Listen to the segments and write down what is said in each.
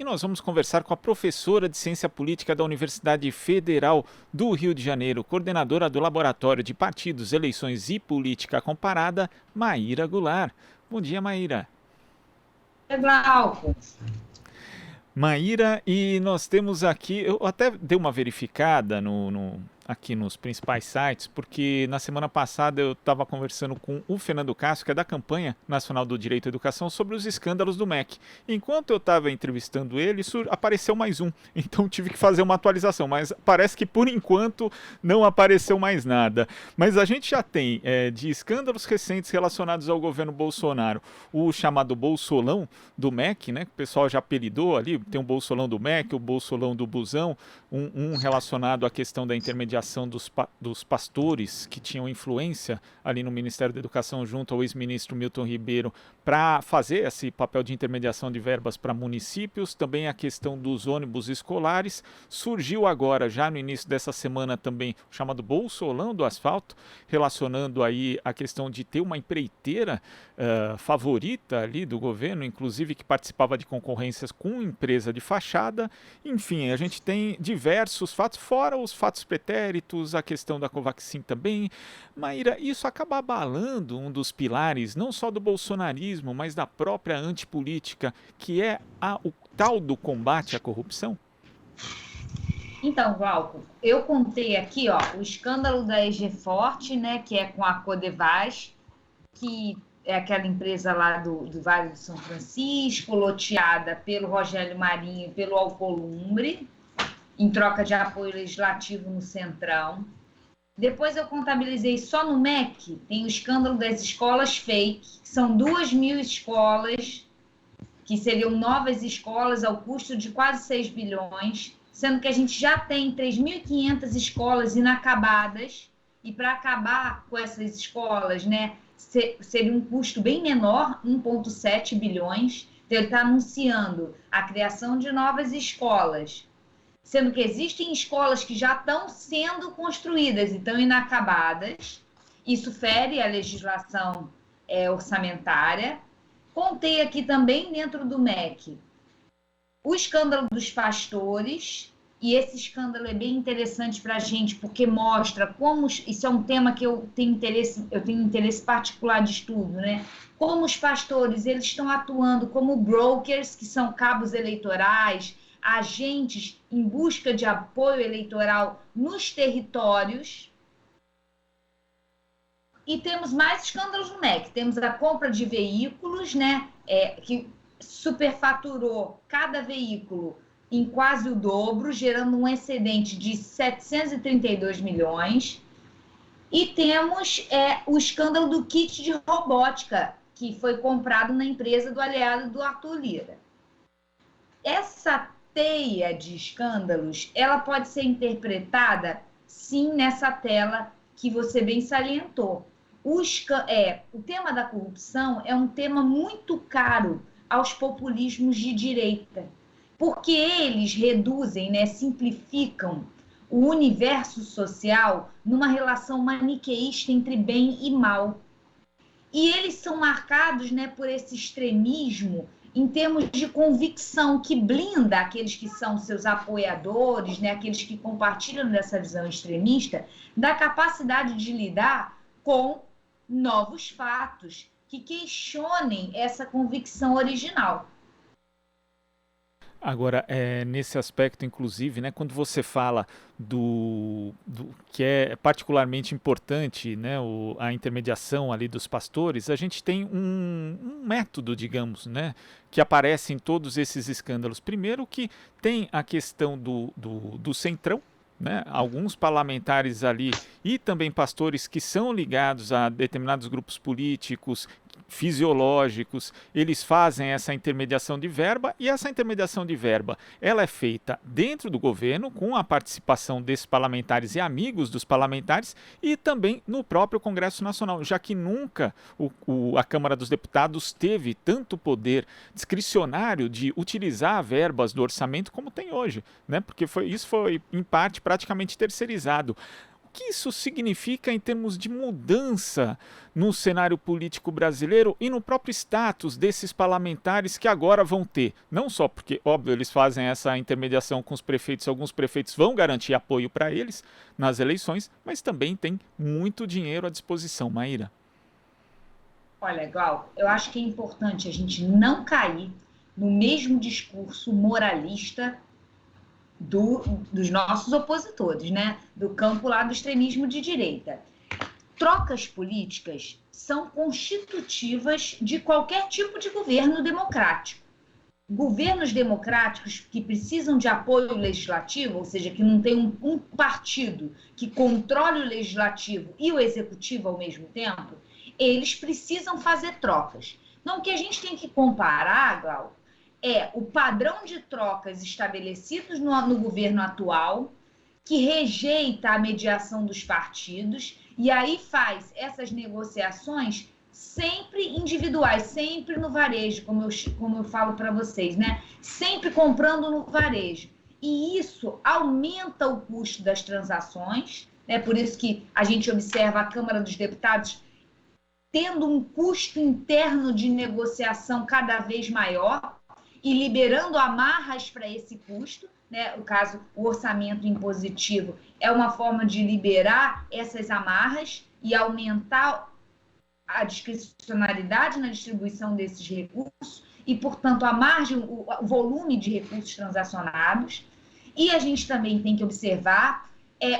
e nós vamos conversar com a professora de Ciência Política da Universidade Federal do Rio de Janeiro, coordenadora do Laboratório de Partidos, Eleições e Política Comparada, Maíra Goulart. Bom dia, Maíra. Glauco. Maíra, e nós temos aqui, eu até dei uma verificada aqui nos principais sites, porque na semana passada eu estava conversando com o Fernando Castro, que é da Campanha Nacional do Direito à Educação, sobre os escândalos do MEC. Enquanto eu estava entrevistando ele, apareceu mais um, então tive que fazer uma atualização, mas parece que por enquanto não apareceu mais nada. Mas a gente já tem de escândalos recentes relacionados ao governo Bolsonaro, o chamado Bolsolão do MEC, né, que o pessoal já apelidou ali, tem o Bolsolão do MEC, o Bolsolão do Busão, um relacionado à questão da intermediação dos pastores que tinham influência ali no Ministério da Educação junto ao ex-ministro Milton Ribeiro para fazer esse papel de intermediação de verbas para municípios, também a questão dos ônibus escolares. Surgiu agora, já no início dessa semana também, o chamado Bolsolão do asfalto, relacionando aí a questão de ter uma empreiteira favorita ali do governo, inclusive que participava de concorrências com empresa de fachada. Enfim, a gente tem diversos fatos, fora os fatos pretéritos, a questão da Covaxin também. Maíra, isso acaba abalando um dos pilares, não só do bolsonarismo, mas da própria antipolítica, que é o tal do combate à corrupção? Então, Glauco, eu contei aqui, o escândalo da EG Forte, né, que é com a Codevasf, que é aquela empresa lá do Vale do São Francisco, loteada pelo Rogério Marinho e pelo Alcolumbre, em troca de apoio legislativo no Centrão. Depois eu contabilizei só no MEC, tem o escândalo das escolas fake, que são 2.000 escolas, que seriam novas escolas ao custo de quase 6 bilhões, sendo que a gente já tem 3.500 escolas inacabadas, e para acabar com essas escolas, né, seria um custo bem menor, 1,7 bilhões. Então, ele está anunciando a criação de novas escolas, sendo que existem escolas que já estão sendo construídas e estão inacabadas. Isso fere a legislação orçamentária. Contei aqui também dentro do MEC o escândalo dos pastores, e esse escândalo é bem interessante para a gente, porque mostra como, isso é um tema que eu tenho interesse particular de estudo, né? Como os pastores eles estão atuando como brokers, que são cabos eleitorais, agentes em busca de apoio eleitoral nos territórios. E temos mais escândalos no MEC. Temos a compra de veículos, né, que superfaturou cada veículo em quase o dobro, gerando um excedente de 732 milhões. E temos o escândalo do kit de robótica, que foi comprado na empresa do aliado do Arthur Lira. Essa teia de escândalos, ela pode ser interpretada, sim, nessa tela que você bem salientou. O tema da corrupção é um tema muito caro aos populismos de direita, porque eles reduzem, né, simplificam o universo social numa relação maniqueísta entre bem e mal. E eles são marcados, né, por esse extremismo em termos de convicção que blinda aqueles que são seus apoiadores, né, aqueles que compartilham dessa visão extremista, da capacidade de lidar com novos fatos que questionem essa convicção original. Agora, nesse aspecto, inclusive, né, quando você fala do que é particularmente importante, né, a intermediação ali dos pastores, a gente tem um método, digamos, né, que aparece em todos esses escândalos. Primeiro que tem a questão do centrão, né, alguns parlamentares ali e também pastores que são ligados a determinados grupos políticos, fisiológicos, eles fazem essa intermediação de verba, e essa intermediação de verba ela é feita dentro do governo com a participação desses parlamentares e amigos dos parlamentares, e também no próprio Congresso Nacional, já que nunca a Câmara dos Deputados teve tanto poder discricionário de utilizar verbas do orçamento como tem hoje, né? Porque isso foi em parte praticamente terceirizado. que isso significa em termos de mudança no cenário político brasileiro e no próprio status desses parlamentares que agora vão ter? Não só porque, óbvio, eles fazem essa intermediação com os prefeitos, alguns prefeitos vão garantir apoio para eles nas eleições, mas também tem muito dinheiro à disposição, Maíra. Olha, Glauco, eu acho que é importante a gente não cair no mesmo discurso moralista dos nossos opositores, né? Do campo lá do extremismo de direita. Trocas políticas são constitutivas de qualquer tipo de governo democrático. Governos democráticos que precisam de apoio legislativo, ou seja, que não tem um partido que controle o legislativo e o executivo ao mesmo tempo, eles precisam fazer trocas. Então, o que a gente tem que comparar, Glauco, é o padrão de trocas estabelecidos no governo atual, que rejeita a mediação dos partidos e aí faz essas negociações sempre individuais, sempre no varejo, como eu falo para vocês, né? Sempre comprando no varejo. E isso aumenta o custo das transações, né? Por isso que a gente observa a Câmara dos Deputados tendo um custo interno de negociação cada vez maior e liberando amarras para esse custo, né? No caso, o orçamento impositivo é uma forma de liberar essas amarras e aumentar a discricionariedade na distribuição desses recursos e, portanto, a margem, o volume de recursos transacionados. E a gente também tem que observar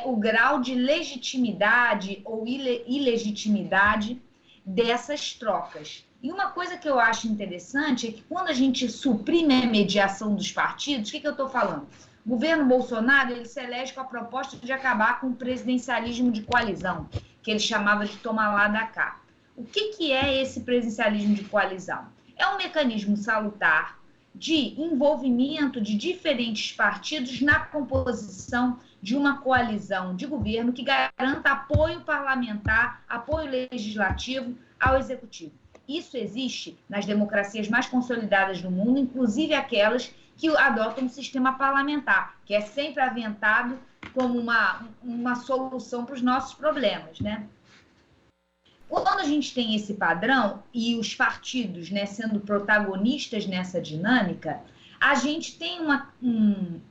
o grau de legitimidade ou ilegitimidade dessas trocas. E uma coisa que eu acho interessante é que quando a gente suprime a mediação dos partidos, o que eu estou falando? O governo Bolsonaro ele se elege com a proposta de acabar com o presidencialismo de coalizão, que ele chamava de tomar lá da cá. O que é esse presidencialismo de coalizão? É um mecanismo salutar de envolvimento de diferentes partidos na composição de uma coalizão de governo que garanta apoio parlamentar, apoio legislativo ao executivo. Isso existe nas democracias mais consolidadas do mundo, inclusive aquelas que adotam um sistema parlamentar, que é sempre aventado como uma solução para os nossos problemas, né? Quando a gente tem esse padrão e os partidos, né, sendo protagonistas nessa dinâmica, a gente tem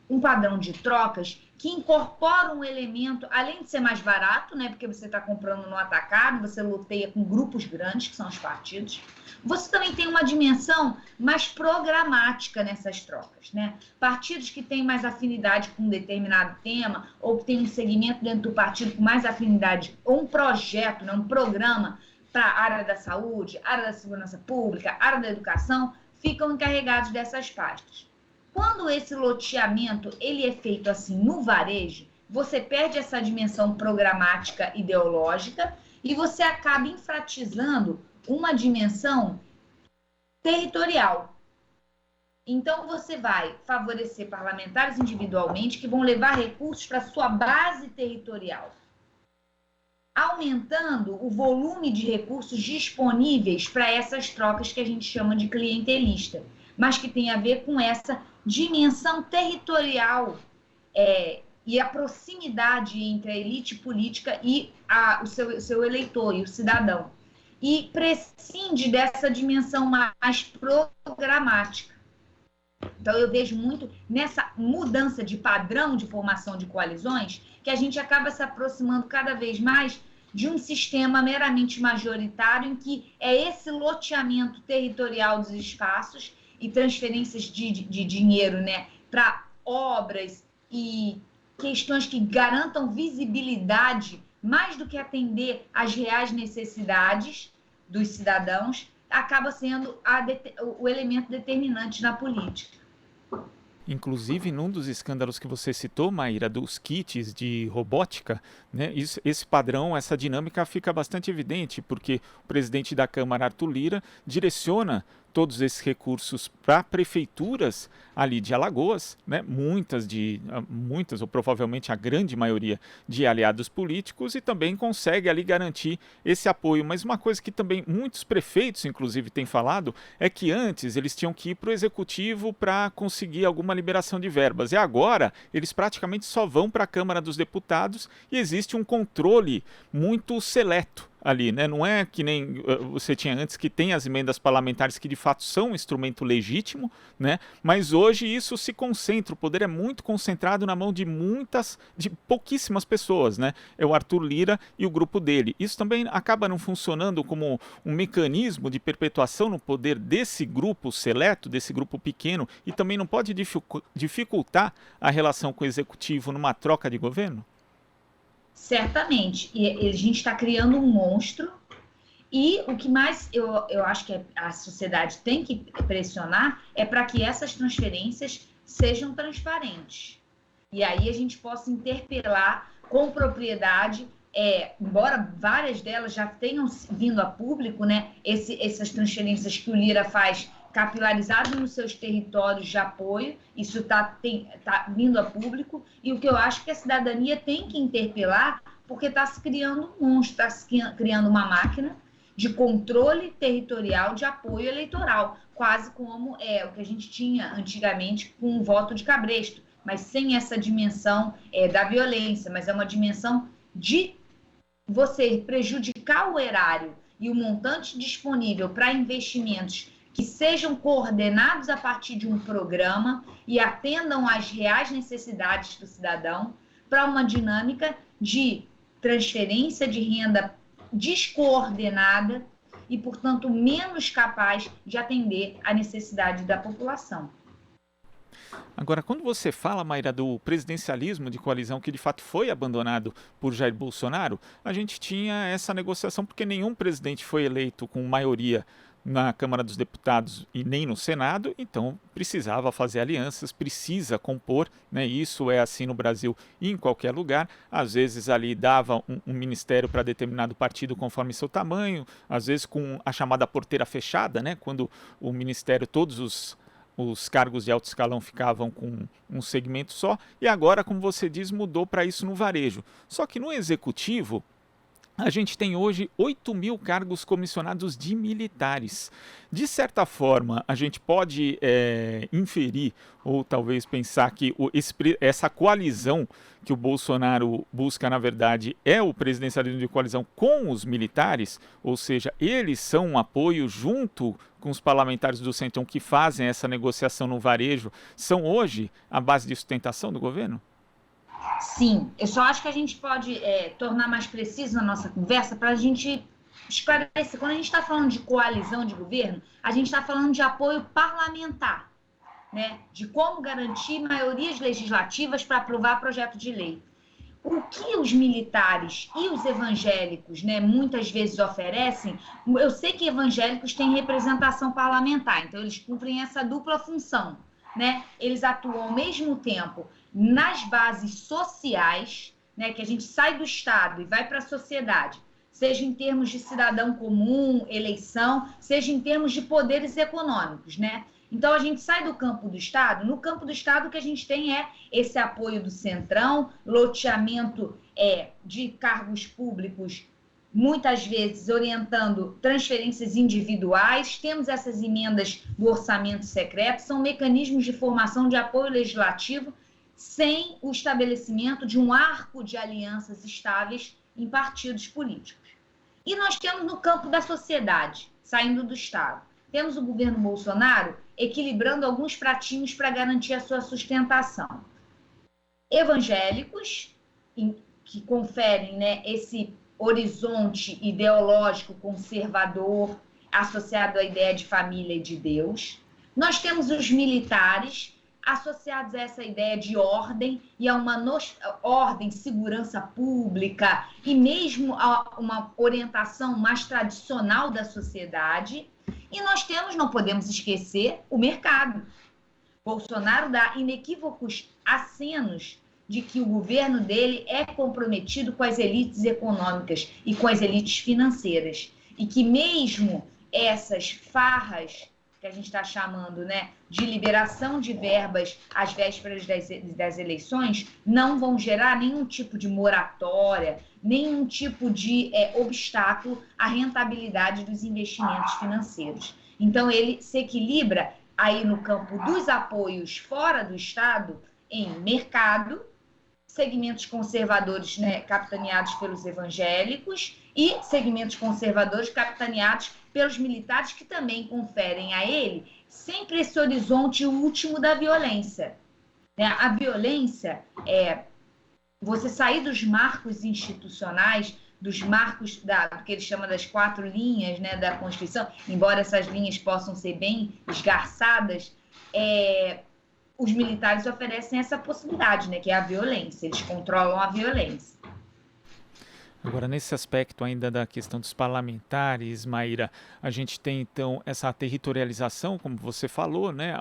um padrão de trocas que incorpora um elemento, além de ser mais barato, né, porque você está comprando no atacado, você loteia com grupos grandes, que são os partidos, você também tem uma dimensão mais programática nessas trocas, né? Partidos que têm mais afinidade com um determinado tema, ou que tem um segmento dentro do partido com mais afinidade, ou um projeto, né, um programa para a área da saúde, área da segurança pública, área da educação, ficam encarregados dessas pastas. Quando esse loteamento ele é feito assim no varejo, você perde essa dimensão programática ideológica e você acaba enfatizando uma dimensão territorial. Então, você vai favorecer parlamentares individualmente que vão levar recursos para a sua base territorial, aumentando o volume de recursos disponíveis para essas trocas que a gente chama de clientelista, mas que tem a ver com essa dimensão territorial e a proximidade entre a elite política e o seu eleitor e o cidadão. E prescinde dessa dimensão mais programática. Então, eu vejo muito nessa mudança de padrão de formação de coalizões que a gente acaba se aproximando cada vez mais de um sistema meramente majoritário em que é esse loteamento territorial dos espaços e transferências de dinheiro, né, para obras e questões que garantam visibilidade mais do que atender às reais necessidades dos cidadãos, acaba sendo o elemento determinante na política. Inclusive, num dos escândalos que você citou, Maíra, dos kits de robótica, né, esse padrão, essa dinâmica fica bastante evidente, porque o presidente da Câmara, Arthur Lira, direciona todos esses recursos para prefeituras ali de Alagoas, né? Muitas ou provavelmente a grande maioria de aliados políticos, e também consegue ali garantir esse apoio. Mas uma coisa que também muitos prefeitos, inclusive, têm falado, é que antes eles tinham que ir para o executivo para conseguir alguma liberação de verbas, e agora eles praticamente só vão para a Câmara dos Deputados e existe um controle muito seleto ali, né? Não é que nem você tinha antes, que tem as emendas parlamentares que de fato são um instrumento legítimo, né? Mas hoje isso se concentra, o poder é muito concentrado na mão de pouquíssimas pessoas, né? É o Arthur Lira e o grupo dele. Isso também acaba não funcionando como um mecanismo de perpetuação no poder desse grupo seleto, desse grupo pequeno, e também não pode dificultar a relação com o executivo numa troca de governo? Certamente. E a gente está criando um monstro. E o que mais eu acho que a sociedade tem que pressionar é para que essas transferências sejam transparentes. E aí a gente possa interpelar com propriedade, embora várias delas já tenham vindo a público, né? Essas transferências que o Lira faz capilarizado nos seus territórios de apoio, isso está vindo a público, e o que eu acho que a cidadania tem que interpelar, porque está se criando um monstro, está se criando uma máquina de controle territorial de apoio eleitoral, quase como o que a gente tinha antigamente com o voto de cabresto, mas sem essa dimensão da violência, mas é uma dimensão de você prejudicar o erário e o montante disponível para investimentos que sejam coordenados a partir de um programa e atendam às reais necessidades do cidadão, para uma dinâmica de transferência de renda descoordenada e, portanto, menos capaz de atender à necessidade da população. Agora, quando você fala, Mayra, do presidencialismo de coalizão que de fato foi abandonado por Jair Bolsonaro, a gente tinha essa negociação porque nenhum presidente foi eleito com maioria na Câmara dos Deputados e nem no Senado, então precisava fazer alianças, precisa compor, né? Isso é assim no Brasil e em qualquer lugar. Às vezes ali dava um ministério para determinado partido conforme seu tamanho, às vezes com a chamada porteira fechada, né? Quando o ministério, todos os cargos de alto escalão ficavam com um segmento só, e agora, como você diz, mudou para isso no varejo. Só que no executivo, a gente tem hoje 8.000 cargos comissionados de militares. De certa forma, a gente pode inferir, ou talvez pensar que essa coalizão que o Bolsonaro busca, na verdade, é o presidencialismo de coalizão com os militares, ou seja, eles são um apoio junto com os parlamentares do Centrão que fazem essa negociação no varejo, são hoje a base de sustentação do governo? Sim, eu só acho que a gente pode tornar mais preciso a nossa conversa para a gente esclarecer. Quando a gente está falando de coalizão de governo, a gente está falando de apoio parlamentar, né? De como garantir maiorias legislativas para aprovar projeto de lei. O que os militares e os evangélicos, né, muitas vezes oferecem, eu sei que evangélicos têm representação parlamentar, então eles cumprem essa dupla função, né? Eles atuam ao mesmo tempo nas bases sociais, né, que a gente sai do Estado e vai para a sociedade, seja em termos de cidadão comum, eleição, seja em termos de poderes econômicos, né? Então, a gente sai do campo do Estado. No campo do Estado, o que a gente tem é esse apoio do Centrão, loteamento de cargos públicos, muitas vezes orientando transferências individuais. Temos essas emendas do orçamento secreto, são mecanismos de formação de apoio legislativo sem o estabelecimento de um arco de alianças estáveis em partidos políticos. E nós temos no campo da sociedade, saindo do Estado. Temos o governo Bolsonaro equilibrando alguns pratinhos para garantir a sua sustentação. Evangélicos, que conferem, né, esse horizonte ideológico conservador associado à ideia de família e de Deus. Nós temos os militares associados a essa ideia de ordem e a uma ordem, segurança pública e mesmo a uma orientação mais tradicional da sociedade. E nós temos, não podemos esquecer, o mercado. Bolsonaro dá inequívocos acenos de que o governo dele é comprometido com as elites econômicas e com as elites financeiras. E que mesmo essas farras que a gente está chamando, né, de liberação de verbas às vésperas das eleições, não vão gerar nenhum tipo de moratória, nenhum tipo de obstáculo à rentabilidade dos investimentos financeiros. Então, ele se equilibra aí no campo dos apoios fora do Estado em mercado, segmentos conservadores, né, capitaneados pelos evangélicos e segmentos conservadores capitaneados pelos militares, que também conferem a ele sempre esse horizonte último da violência. A violência é você sair dos marcos institucionais, dos marcos do que ele chama das 4 linhas, né, da Constituição, embora essas linhas possam ser bem esgarçadas, os militares oferecem essa possibilidade, né, que é a violência, eles controlam a violência. Agora, nesse aspecto ainda da questão dos parlamentares, Maíra, a gente tem então essa territorialização, como você falou, né?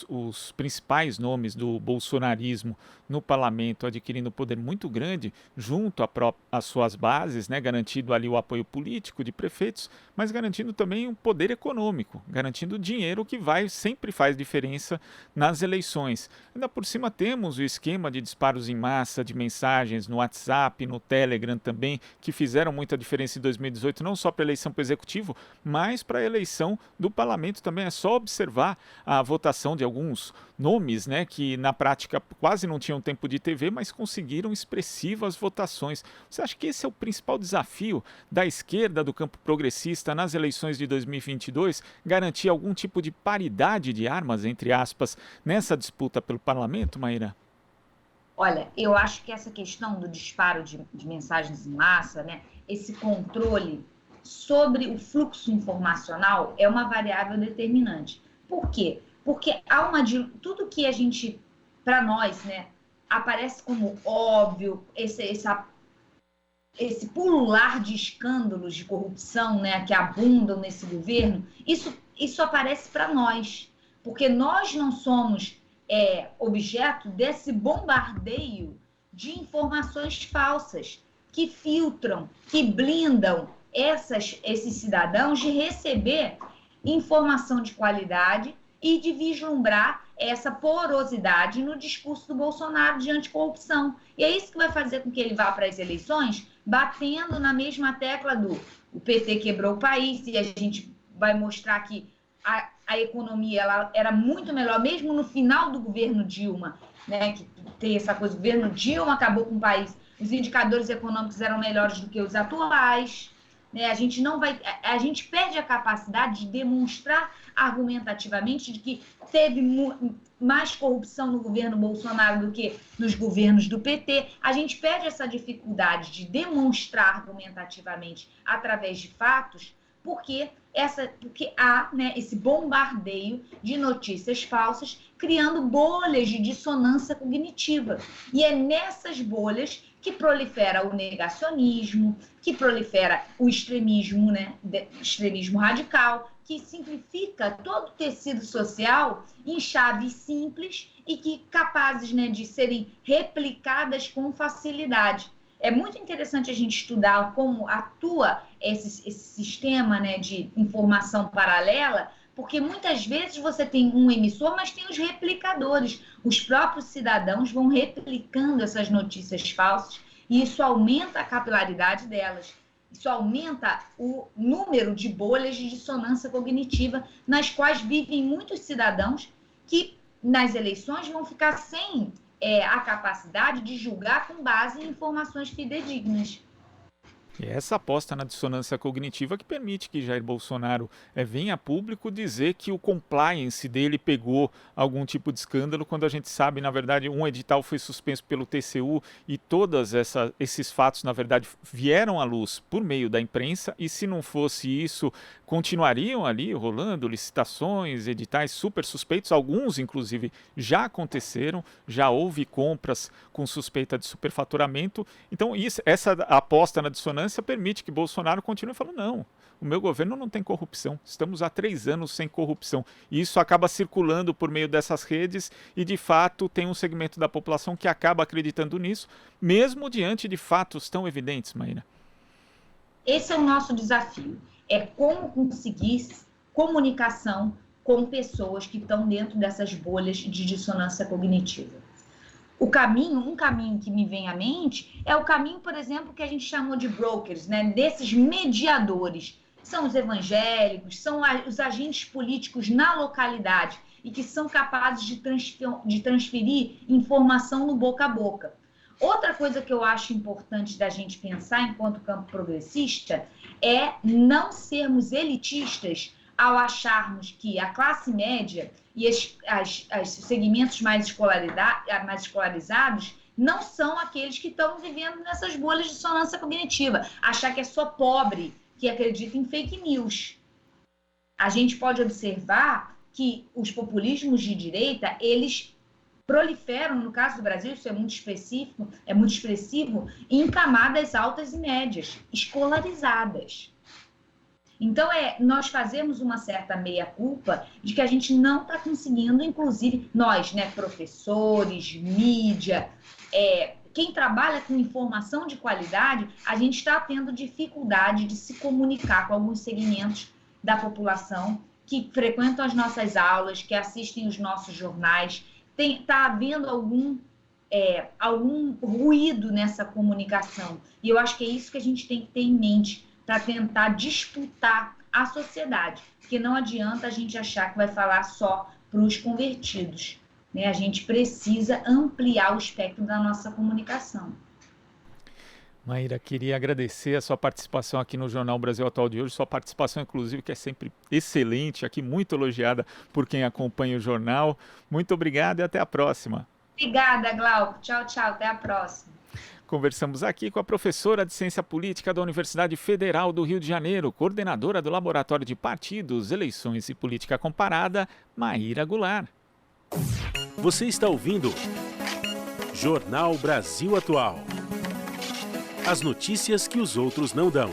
Os principais nomes do bolsonarismo no parlamento adquirindo poder muito grande junto às suas bases, né? Garantindo ali o apoio político de prefeitos, mas garantindo também um poder econômico, garantindo dinheiro que sempre faz diferença nas eleições. Ainda por cima temos o esquema de disparos em massa, de mensagens no WhatsApp, no Telegram também, que fizeram muita diferença em 2018, não só para a eleição para o Executivo, mas para a eleição do Parlamento também. É só observar a votação de alguns nomes, né, que na prática quase não tinham tempo de TV, mas conseguiram expressivas votações. Você acha que esse é o principal desafio da esquerda, do campo progressista, nas eleições de 2022? Garantir algum tipo de paridade de armas, entre aspas, nessa disputa pelo Parlamento, Maíra? Olha, eu acho que essa questão do disparo de mensagens em massa, né, esse controle sobre o fluxo informacional é uma variável determinante. Por quê? Porque tudo que a gente, para nós, né, aparece como óbvio, esse pulular de escândalos de corrupção, né, que abundam nesse governo, isso aparece para nós, porque nós não somos objeto desse bombardeio de informações falsas que filtram, que blindam esses cidadãos de receber informação de qualidade e de vislumbrar essa porosidade no discurso do Bolsonaro de anticorrupção. E é isso que vai fazer com que ele vá para as eleições batendo na mesma tecla o PT quebrou o país, e a gente vai mostrar que a economia ela era muito melhor, mesmo no final do governo Dilma, né, que tem essa coisa, o governo Dilma acabou com o país, os indicadores econômicos eram melhores do que os atuais, né, a gente perde a capacidade de demonstrar argumentativamente de que teve mais corrupção no governo Bolsonaro do que nos governos do PT, a gente perde essa dificuldade de demonstrar argumentativamente através de fatos, porque há, né, esse bombardeio de notícias falsas, criando bolhas de dissonância cognitiva. E é nessas bolhas que prolifera o negacionismo, que prolifera o extremismo, né, extremismo radical, que simplifica todo o tecido social em chaves simples e que capazes, né, de serem replicadas com facilidade. É muito interessante a gente estudar como atua esse sistema, né, de informação paralela, porque muitas vezes você tem um emissor, mas tem os replicadores. Os próprios cidadãos vão replicando essas notícias falsas e isso aumenta a capilaridade delas. Isso aumenta o número de bolhas de dissonância cognitiva nas quais vivem muitos cidadãos que, nas eleições, vão ficar sem a capacidade de julgar com base em informações fidedignas. E é essa aposta na dissonância cognitiva que permite que Jair Bolsonaro venha a público dizer que o compliance dele pegou algum tipo de escândalo, quando a gente sabe, na verdade, um edital foi suspenso pelo TCU e todos esses fatos, na verdade, vieram à luz por meio da imprensa, e se não fosse isso, continuariam ali rolando licitações, editais super suspeitos, alguns, inclusive, já aconteceram, já houve compras com suspeita de superfaturamento. Então, essa aposta na dissonância permite que Bolsonaro continue falando: não, o meu governo não tem corrupção, estamos há 3 anos sem corrupção. E isso acaba circulando por meio dessas redes e, de fato, tem um segmento da população que acaba acreditando nisso, mesmo diante de fatos tão evidentes, Maíra. Esse é o nosso desafio, é como conseguir comunicação com pessoas que estão dentro dessas bolhas de dissonância cognitiva. Um caminho que me vem à mente é o caminho, por exemplo, que a gente chamou de brokers, né? Desses mediadores. São os evangélicos, são os agentes políticos na localidade e que são capazes de transferir informação no boca a boca. Outra coisa que eu acho importante da gente pensar enquanto campo progressista é não sermos elitistas ao acharmos que a classe média e os segmentos mais escolarizados não são aqueles que estão vivendo nessas bolhas de dissonância cognitiva. Achar que é só pobre que acredita em fake news. A gente pode observar que os populismos de direita, eles proliferam, no caso do Brasil, isso é muito expressivo, em camadas altas e médias, escolarizadas. Então, nós fazemos uma certa meia-culpa de que a gente não está conseguindo, inclusive nós, né, professores, mídia, quem trabalha com informação de qualidade, a gente está tendo dificuldade de se comunicar com alguns segmentos da população que frequentam as nossas aulas, que assistem os nossos jornais. Está havendo algum ruído nessa comunicação. E eu acho que é isso que a gente tem que ter em mente para tentar disputar a sociedade. Porque não adianta a gente achar que vai falar só para os convertidos. Né? A gente precisa ampliar o espectro da nossa comunicação. Maíra, queria agradecer a sua participação aqui no Jornal Brasil Atual de hoje, sua participação, inclusive, que é sempre excelente, aqui muito elogiada por quem acompanha o jornal. Muito obrigado e até a próxima. Obrigada, Glauco. Tchau, tchau. Até a próxima. Conversamos aqui com a professora de Ciência Política da Universidade Federal do Rio de Janeiro, coordenadora do Laboratório de Partidos, Eleições e Política Comparada, Maíra Goulart. Você está ouvindo Jornal Brasil Atual. As notícias que os outros não dão.